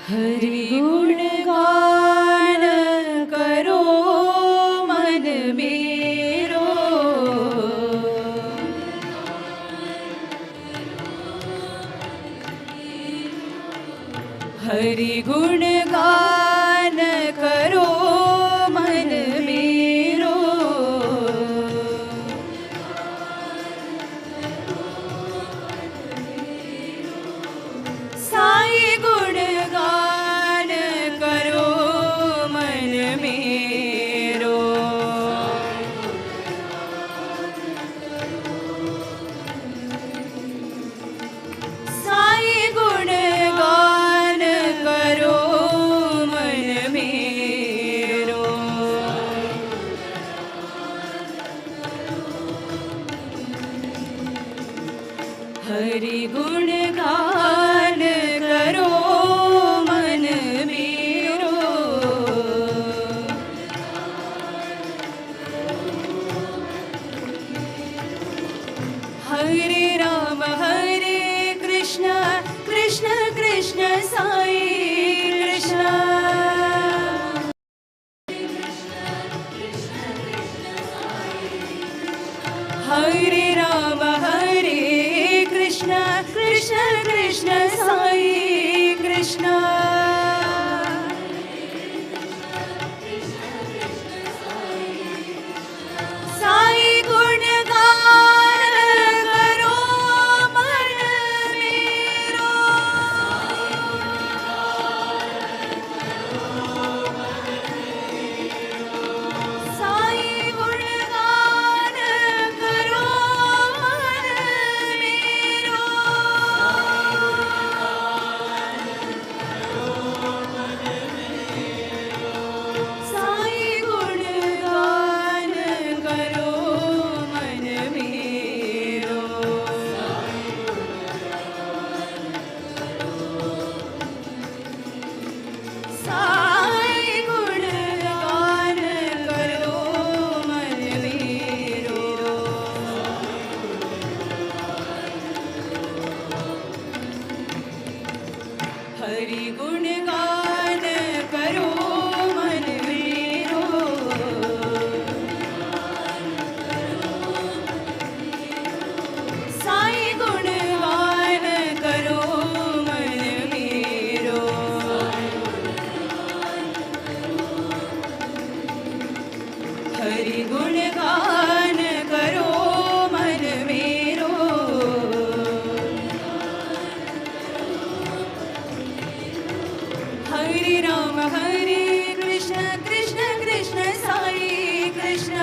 हरि गुण गान करो मन मेरो, हरि गुण गान करो मन मेरो, साई गुण गान करो मन मेरो, साई गुण गान करो मन मेरो, हरि गुण गान करो मन मेरो, हरे राम हरे कृष्ण कृष्ण कृष्ण साई कृष्ण, हरे राम हरे कृष्ण कृष्ण कृष्ण साई कृष्ण, साई गुण गान करो मन मेरो, साई गुण गान करो मन मेरो, साई गुण गान करो मन मेरो, साई गुण गान करो मन मेरो, हरि गुण गान करो मन मेरो, साई गुण गान करो मन मेरो, हरि गुण गान करो मन मेरो, हरे राम हरे कृष्ण कृष्ण कृष्ण साई कृष्ण,